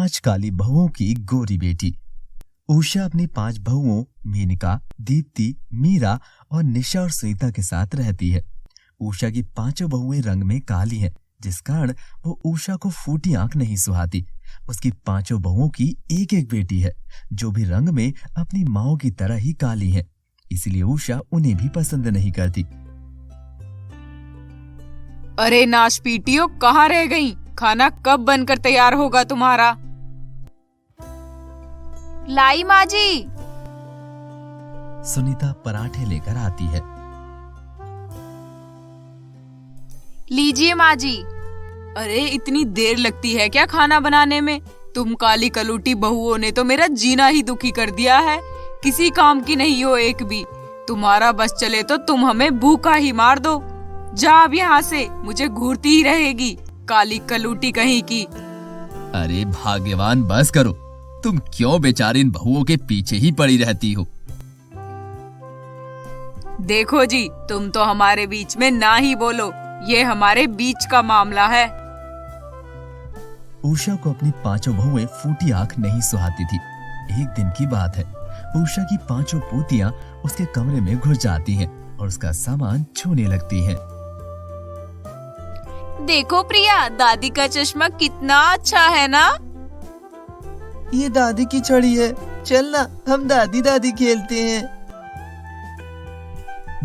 5 काली बहुओं की गोरी बेटी। उषा अपनी 5 बहुओं मेनका, दीप्ति, मीरा और निशा और सुनीता के साथ रहती है। उषा की 5 बहुएं रंग में काली हैं, जिस कारण वो उषा को फूटी आंख नहीं सुहाती। उसकी 5 बहुओं की एक एक बेटी है, जो भी रंग में अपनी माओ की तरह ही काली हैं। इसलिए उषा उन्हें भी पसंद नहीं करती। अरे नाशपीटियों, कहाँ रह गई? खाना कब बनकर तैयार होगा तुम्हारा? लाई माँ जी। सुनीता पराठे लेकर आती है। लीजिए माँ जी। अरे इतनी देर लगती है क्या खाना बनाने में? तुम काली कलूटी बहुओं ने तो मेरा जीना ही दुखी कर दिया है। किसी काम की नहीं हो एक भी। तुम्हारा बस चले तो तुम हमें भूखा ही मार दो। जा अब यहाँ से, मुझे घूरती ही रहेगी काली कलूटी कहीं की। अरे भाग्यवान, बस करो। तुम क्यों बेचारी इन बहुओं के पीछे ही पड़ी रहती हो? देखो जी, तुम तो हमारे बीच में ना ही बोलो, ये हमारे बीच का मामला है। उषा को अपनी 5 बहुएं फूटी आंख नहीं सुहाती थी। एक दिन की बात है, उषा की 5 पोतियां उसके कमरे में घुस जाती हैं और उसका सामान छूने लगती हैं। देखो प्रिया, दादी का चश्मा कितना अच्छा है ना? ये दादी की छड़ी है, चल ना हम दादी दादी खेलते हैं।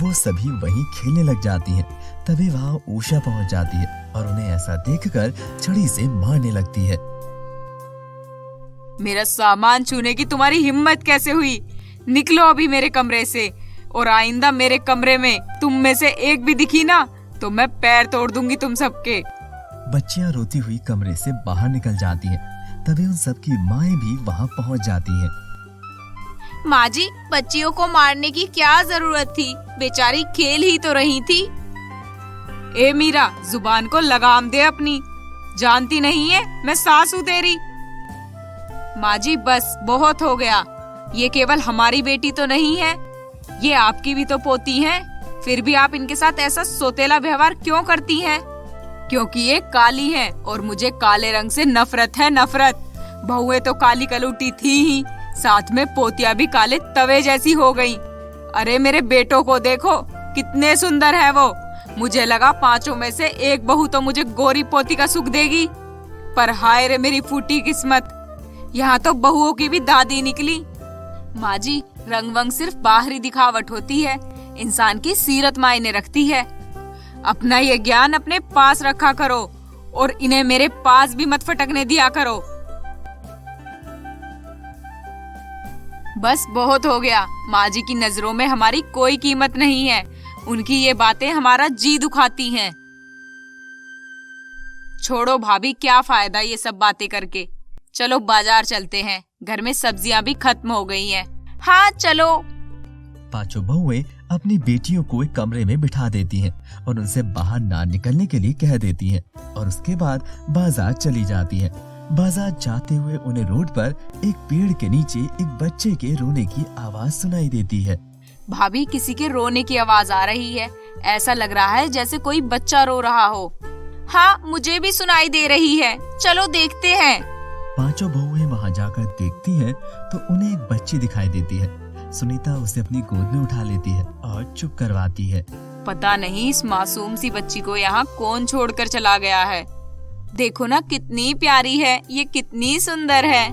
वो सभी वहीं खेलने लग जाती हैं। तभी वहाँ उषा पहुंच जाती है और उन्हें ऐसा देखकर छड़ी से मारने लगती है। मेरा सामान छूने की तुम्हारी हिम्मत कैसे हुई? निकलो अभी मेरे कमरे से, और आइंदा मेरे कमरे में तुम में से एक भी दिखी ना तो मैं पैर तोड़ दूंगी तुम सबके। बच्चियां रोती हुई कमरे से बाहर निकल जाती हैं। तभी उन सबकी माएं भी वहाँ पहुँच जाती हैं। माँ जी, बच्चियों को मारने की क्या जरूरत थी? बेचारी खेल ही तो रही थी। ए मीरा, जुबान को लगाम दे अपनी। जानती नहीं है मैं सास हूँ तेरी। माँ जी बस, बहुत हो गया। ये केवल हमारी बेटी तो नहीं है, ये आपकी भी तो पोती है। फिर भी आप इनके साथ ऐसा सोतेला व्यवहार क्यों करती हैं? क्योंकि ये काली है और मुझे काले रंग से नफरत है, नफरत। बहुएं तो काली कलूटी थी ही, साथ में पोतियां भी काले तवे जैसी हो गई। अरे मेरे बेटों को देखो, कितने सुंदर है वो। मुझे लगा 5 में से एक बहू तो मुझे गोरी पोती का सुख देगी, पर हाय रे मेरी फूटी किस्मत, यहाँ तो बहुओं की भी दादी निकली। माँ जी, रंग वंग सिर्फ बाहरी दिखावट होती है, इंसान की सीरत मायने रखती है। अपना ये ज्ञान अपने पास रखा करो और इन्हें मेरे पास भी मत फटकने दिया करो। बस बहुत हो गया। माँ जी की नजरों में हमारी कोई कीमत नहीं है। उनकी ये बातें हमारा जी दुखाती हैं। छोड़ो भाभी, क्या फायदा ये सब बातें करके। चलो बाजार चलते हैं, घर में सब्जियां भी खत्म हो गई हैं। हाँ चलो। 5 बहुएं अपनी बेटियों को एक कमरे में बिठा देती हैं और उनसे बाहर ना निकलने के लिए कह देती हैं और उसके बाद बाजार चली जाती हैं। बाजार जाते हुए उन्हें रोड पर एक पेड़ के नीचे एक बच्चे के रोने की आवाज सुनाई देती है। भाभी, किसी के रोने की आवाज आ रही है। ऐसा लग रहा है जैसे कोई बच्चा रो रहा हो। हाँ, मुझे भी सुनाई दे रही है, चलो देखते हैं। 5 बहुएं वहाँ जाकर देखती हैं तो उन्हें एक बच्ची दिखाई देती है। सुनीता उसे अपनी गोद में उठा लेती है और चुप करवाती है। पता नहीं इस मासूम सी बच्ची को यहाँ कौन छोड़कर चला गया है। देखो ना कितनी प्यारी है, ये कितनी सुंदर है।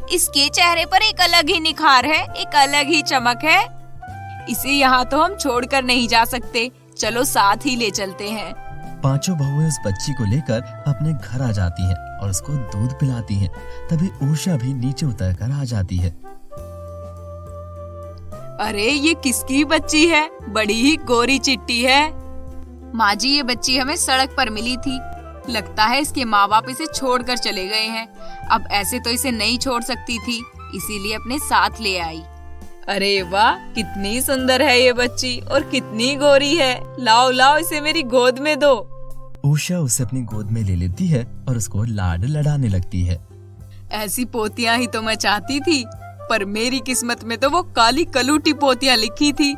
इसके चेहरे पर एक अलग ही निखार है, एक अलग ही चमक है। इसे यहाँ तो हम छोड़कर नहीं जा सकते, चलो साथ ही ले चलते हैं। 5 बहुएं उस बच्ची को लेकर अपने घर आ जाती हैं और उसको दूध पिलाती हैं। तभी उषा भी नीचे उतरकर आ जाती है। अरे ये किसकी बच्ची है? बड़ी ही गोरी चिट्टी है। माँ जी, ये बच्ची हमें सड़क पर मिली थी। लगता है इसके माँ बाप इसे छोड़कर चले गए हैं। अब ऐसे तो इसे नहीं छोड़ सकती थी, इसीलिए अपने साथ ले आई। अरे वाह, कितनी सुंदर है ये बच्ची और कितनी गोरी है। लाओ लाओ, इसे मेरी गोद में दो। उषा उसे अपनी गोद में ले लेती है और उसको लाड लड़ाने लगती है। ऐसी पोतियां ही तो मैं चाहती थी, पर मेरी किस्मत में तो वो काली कलूटी पोतियां लिखी थी।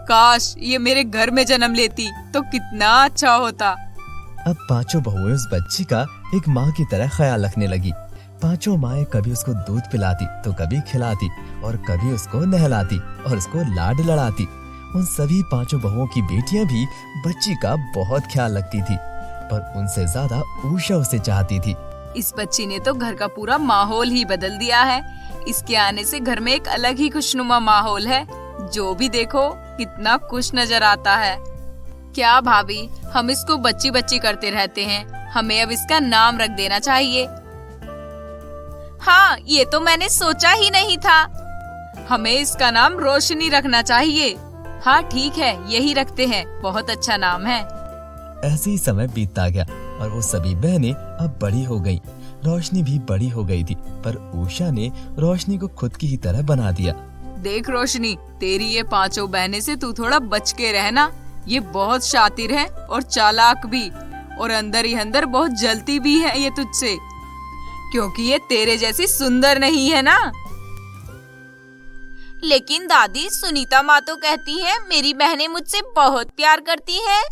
काश ये मेरे घर में जन्म लेती तो कितना अच्छा होता। अब पांचों बहुएं उस बच्ची का एक माँ की तरह ख्याल रखने लगी। पांचों माएं कभी उसको दूध पिलाती तो कभी खिलाती और कभी उसको नहलाती और उसको लाड लड़ाती। उन सभी पांचों बहुओं की बेटियां भी बच्ची का बहुत ख्याल रखती थी, पर उनसे ज्यादा उषा उसे चाहती थी। इस बच्ची ने तो घर का पूरा माहौल ही बदल दिया है। इसके आने से घर में एक अलग ही खुशनुमा माहौल है। जो भी देखो कितना खुश नजर आता है। क्या भाभी, हम इसको बच्ची बच्ची करते रहते हैं। हमें अब इसका नाम रख देना चाहिए। हाँ, ये तो मैंने सोचा ही नहीं था। हमें इसका नाम रोशनी रखना चाहिए। हाँ ठीक है, यही रखते हैं, बहुत अच्छा नाम है। ऐसे ही समय बीतता गया और वो सभी बहनें अब बड़ी हो गईं। रोशनी भी बड़ी हो गई थी, पर उषा ने रोशनी को खुद की ही तरह बना दिया। देख रोशनी, तेरी ये पांचों बहनें से तू थोड़ा बच के रहना। ये बहुत शातिर है और चालाक भी, और अंदर ही अंदर बहुत जलती भी है ये तुझसे, क्योंकि ये तेरे जैसी सुंदर नहीं है ना। लेकिन दादी, सुनीता माँ तो कहती है मेरी बहनें मुझसे बहुत प्यार करती हैं।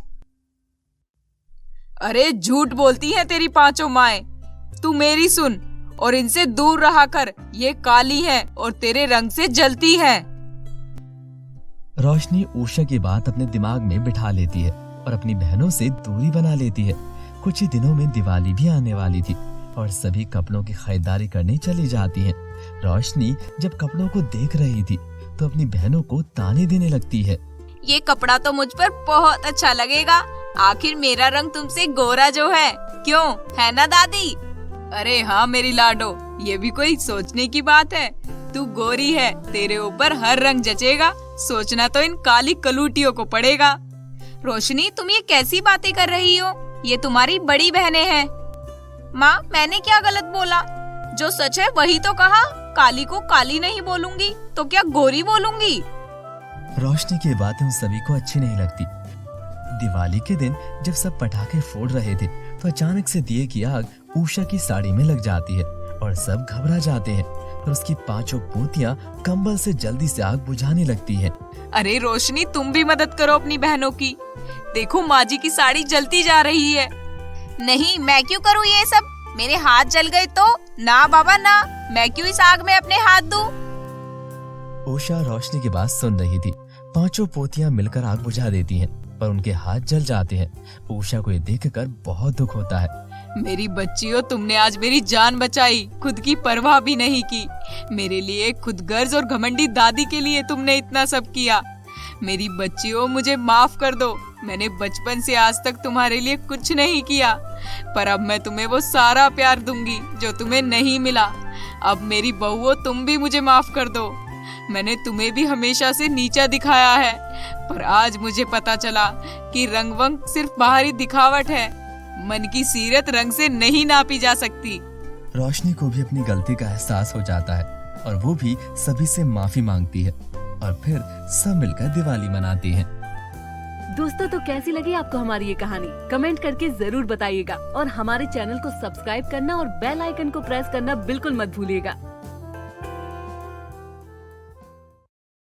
अरे झूठ बोलती हैं तेरी पांचों माएं। तू मेरी सुन और इनसे दूर रहा कर। ये काली है और तेरे रंग से जलती है। रोशनी उषा की बात अपने दिमाग में बिठा लेती है और अपनी बहनों से दूरी बना लेती है। कुछ ही दिनों में दिवाली भी आने वाली थी और सभी कपड़ों की खरीदारी करने चली जाती हैं। रोशनी जब कपड़ों को देख रही थी तो अपनी बहनों को ताने देने लगती है। ये कपड़ा तो मुझ पर बहुत अच्छा लगेगा। आखिर मेरा रंग तुमसे गोरा जो है, क्यों है ना दादी? अरे हाँ मेरी लाडो, ये भी कोई सोचने की बात है। तू गोरी है, तेरे ऊपर हर रंग जचेगा। सोचना तो इन काली कलूटियों को पड़ेगा। रोशनी, तुम ये कैसी बातें कर रही हो? ये तुम्हारी बड़ी बहनें हैं। माँ, मैंने क्या गलत बोला? जो सच है वही तो कहा। काली को काली नहीं बोलूंगी तो क्या गोरी बोलूंगी? रोशनी की बातें उन सभी को अच्छी नहीं लगती। दिवाली के दिन जब सब पटाखे फोड़ रहे थे तो अचानक से दिए की आग उषा की साड़ी में लग जाती है और सब घबरा जाते हैं। और उसकी पांचों पोतियां कंबल से जल्दी से आग बुझाने लगती हैं। अरे रोशनी, तुम भी मदद करो अपनी बहनों की। देखो माँ जी की साड़ी जलती जा रही है। नहीं, मैं क्यों करूँ ये सब? मेरे हाथ जल गए तो? ना बाबा ना, मैं क्यों इस आग में अपने हाथ दूं? उषा रोशनी की बात सुन रही थी। पांचों पोतियां मिलकर आग बुझा देती हैं, पर उनके हाथ जल जाते हैं। उषा को ये देखकर बहुत दुख होता है। मेरी बच्चियों, तुमने आज मेरी जान बचाई, खुद की परवाह भी नहीं की। मेरे लिए खुदगर्ज और घमंडी दादी के लिए तुमने इतना सब किया। मेरी बच्चियों, मुझे माफ कर दो। मैंने बचपन से आज तक तुम्हारे लिए कुछ नहीं किया, पर अब मैं तुम्हें वो सारा प्यार दूंगी जो तुम्हें नहीं मिला। अब मेरी बहुओं, तुम भी मुझे माफ कर दो। मैंने तुम्हें भी हमेशा से नीचा दिखाया है, पर आज मुझे पता चला कि रंग वंग सिर्फ बाहरी दिखावट है। मन की सीरत रंग से नहीं नापी जा सकती। रोशनी को भी अपनी गलती का एहसास हो जाता है और वो भी सभी से माफी मांगती है और फिर सब मिलकर दिवाली मनाती हैं। दोस्तों, तो कैसी लगी आपको हमारी ये कहानी? कमेंट करके जरूर बताइएगा और हमारे चैनल को सब्सक्राइब करना और बेल आइकन को प्रेस करना बिल्कुल मत भूलिएगा।